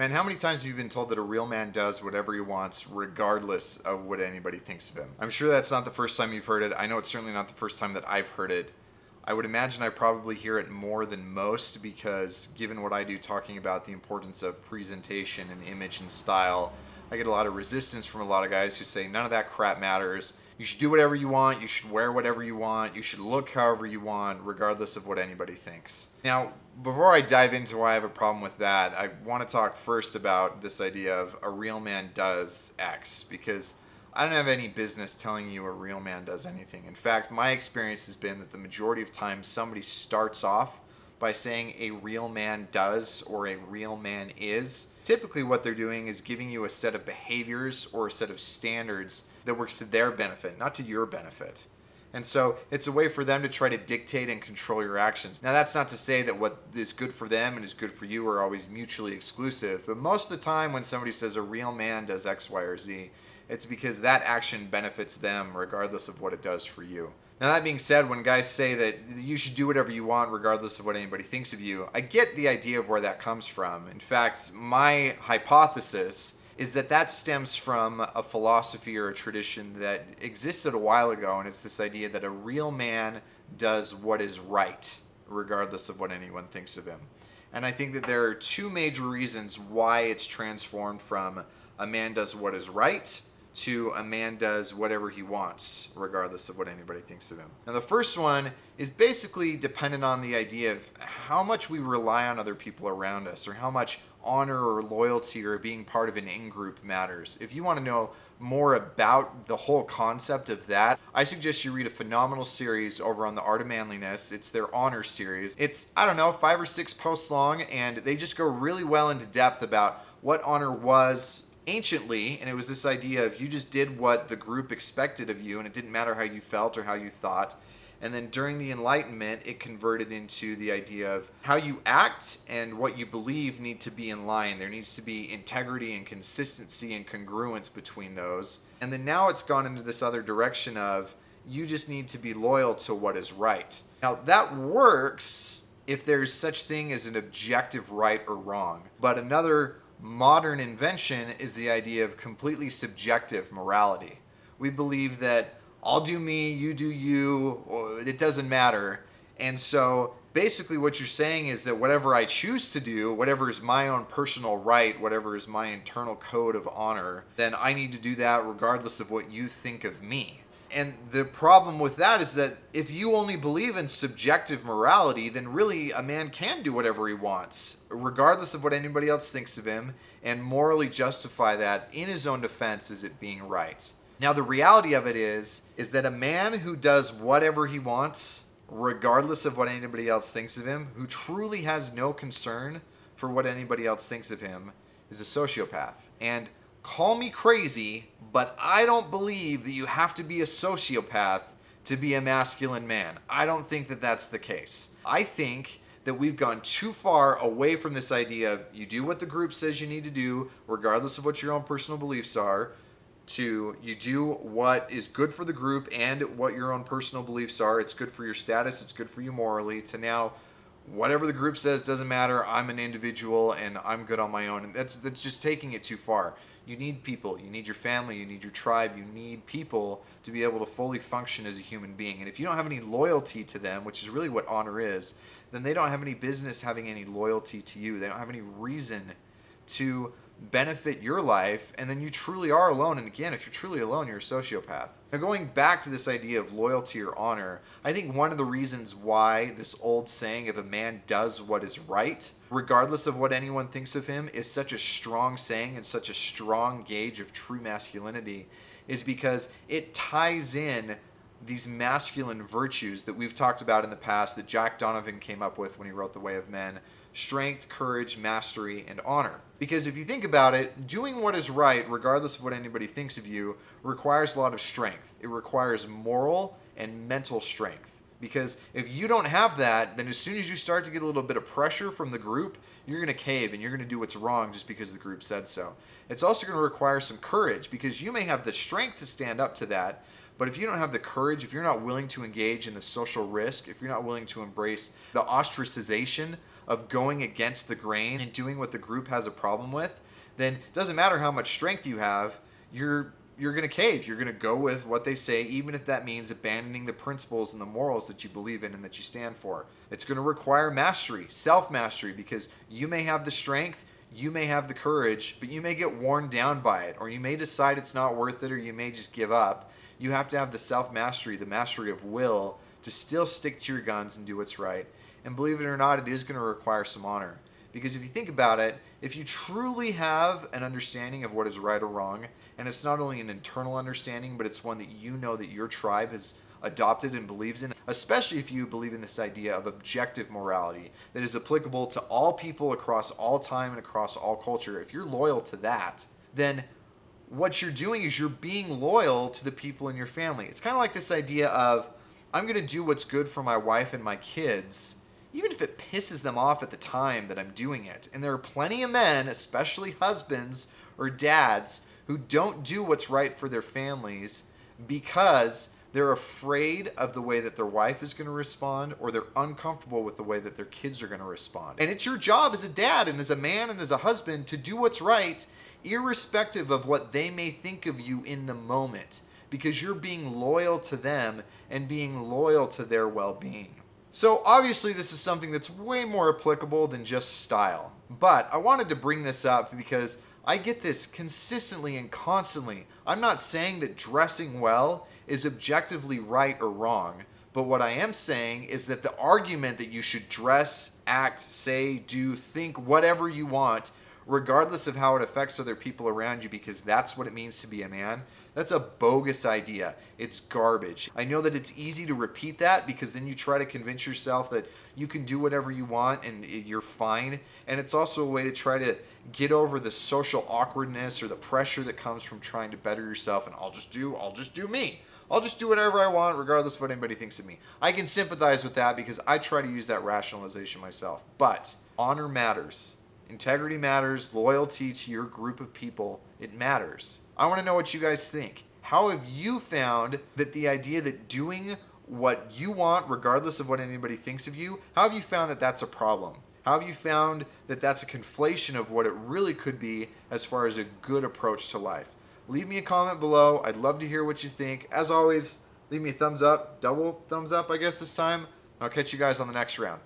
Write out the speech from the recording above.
Man, how many times have you been told that a real man does whatever he wants regardless of what anybody thinks of him? I'm sure that's not the first time you've heard it. I know it's certainly not the first time that I've heard it. I would imagine I probably hear it more than most because given what I do talking about the importance of presentation and image and style, I get a lot of resistance from a lot of guys who say none of that crap matters. You should do whatever you want, you should wear whatever you want, you should look however you want, regardless of what anybody thinks. Now, before I dive into why I have a problem with that, I want to talk first about this idea of a real man does X, because I don't have any business telling you a real man does anything. In fact, my experience has been that the majority of times somebody starts off by saying a real man does or a real man is. Typically what they're doing is giving you a set of behaviors or a set of standards that works to their benefit, not to your benefit. And so it's a way for them to try to dictate and control your actions. Now that's not to say that what is good for them and is good for you are always mutually exclusive, but most of the time when somebody says a real man does X, Y, or Z, it's because that action benefits them regardless of what it does for you. Now that being said, when guys say that you should do whatever you want regardless of what anybody thinks of you, I get the idea of where that comes from. In fact, my hypothesis is that that stems from a philosophy or a tradition that existed a while ago, and it's this idea that a real man does what is right regardless of what anyone thinks of him. And I think that there are two major reasons why it's transformed from a man does what is right to a man does whatever he wants, regardless of what anybody thinks of him. Now the first one is basically dependent on the idea of how much we rely on other people around us, or how much honor or loyalty or being part of an in-group matters. If you want to know more about the whole concept of that, I suggest you read a phenomenal series over on the Art of Manliness. It's their Honor series. It's, 5 or 6 posts long, and they just go really well into depth about what honor was anciently, and it was this idea of you just did what the group expected of you, and it didn't matter how you felt or how you thought. And then during the Enlightenment, it converted into the idea of how you act and what you believe need to be in line. There needs to be integrity and consistency and congruence between those. And then now it's gone into this other direction of you just need to be loyal to what is right. Now that works if there's such thing as an objective right or wrong. But another modern invention is the idea of completely subjective morality. We believe that I'll do me, you do you, or it doesn't matter. And so basically what you're saying is that whatever I choose to do, whatever is my own personal right, whatever is my internal code of honor, then I need to do that regardless of what you think of me. And the problem with that is that if you only believe in subjective morality, then really a man can do whatever he wants, regardless of what anybody else thinks of him, and morally justify that in his own defense as it being right. Now the reality of it is that a man who does whatever he wants, regardless of what anybody else thinks of him, who truly has no concern for what anybody else thinks of him, is a sociopath. And call me crazy, but I don't believe that you have to be a sociopath to be a masculine man. I don't think that that's the case. I think that we've gone too far away from this idea of you do what the group says you need to do, regardless of what your own personal beliefs are, to you do what is good for the group and what your own personal beliefs are. It's good for your status, it's good for you morally, to now whatever the group says doesn't matter. I'm an individual and I'm good on my own. And that's just taking it too far. You need people, you need your family, you need your tribe, you need people to be able to fully function as a human being. And if you don't have any loyalty to them, which is really what honor is, then they don't have any business having any loyalty to you. They don't have any reason to benefit your life, and then you truly are alone. And again, if you're truly alone, you're a sociopath. Now going back to this idea of loyalty or honor, I think one of the reasons why this old saying of a man does what is right, regardless of what anyone thinks of him, is such a strong saying and such a strong gauge of true masculinity is because it ties in these masculine virtues that we've talked about in the past that Jack Donovan came up with when he wrote The Way of Men: strength, courage, mastery, and honor. Because if you think about it, doing what is right, regardless of what anybody thinks of you, requires a lot of strength. It requires moral and mental strength. Because if you don't have that, then as soon as you start to get a little bit of pressure from the group, you're going to cave and you're going to do what's wrong just because the group said so. It's also going to require some courage, because you may have the strength to stand up to that, But if you don't have the courage, if you're not willing to engage in the social risk, if you're not willing to embrace the ostracization of going against the grain and doing what the group has a problem with, then it doesn't matter how much strength you have, you're going to cave. You're going to go with what they say, even if that means abandoning the principles and the morals that you believe in and that you stand for. It's going to require mastery, self-mastery, because you may have the strength, you may have the courage, but you may get worn down by it, or you may decide it's not worth it, or you may just give up. You have to have the self-mastery, the mastery of will, to still stick to your guns and do what's right. And believe it or not, it is going to require some honor. Because if you think about it, if you truly have an understanding of what is right or wrong, and it's not only an internal understanding, but it's one that you know that your tribe has adopted and believes in, especially if you believe in this idea of objective morality that is applicable to all people across all time and across all culture, if you're loyal to that, then what you're doing is you're being loyal to the people in your family. It's kind of like this idea of, I'm going to do what's good for my wife and my kids, even if it pisses them off at the time that I'm doing it. And there are plenty of men, especially husbands or dads, who don't do what's right for their families because they're afraid of the way that their wife is going to respond, or they're uncomfortable with the way that their kids are going to respond. And it's your job as a dad and as a man and as a husband to do what's right, irrespective of what they may think of you in the moment, because you're being loyal to them and being loyal to their well-being. So obviously this is something that's way more applicable than just style. But I wanted to bring this up because I get this consistently and constantly. I'm not saying that dressing well is objectively right or wrong, but what I am saying is that the argument that you should dress, act, say, do, think whatever you want, regardless of how it affects other people around you, because that's what it means to be a man, that's a bogus idea. It's garbage. I know that it's easy to repeat that because then you try to convince yourself that you can do whatever you want and you're fine. And it's also a way to try to get over the social awkwardness or the pressure that comes from trying to better yourself, and I'll just do me. I'll just do whatever I want regardless of what anybody thinks of me. I can sympathize with that because I try to use that rationalization myself. But honor matters. Integrity matters. Loyalty to your group of people, it matters. I want to know what you guys think. How have you found that the idea that doing what you want, regardless of what anybody thinks of you, how have you found that that's a problem? How have you found that that's a conflation of what it really could be as far as a good approach to life? Leave me a comment below. I'd love to hear what you think. As always, leave me a thumbs up, double thumbs up, I guess this time. I'll catch you guys on the next round.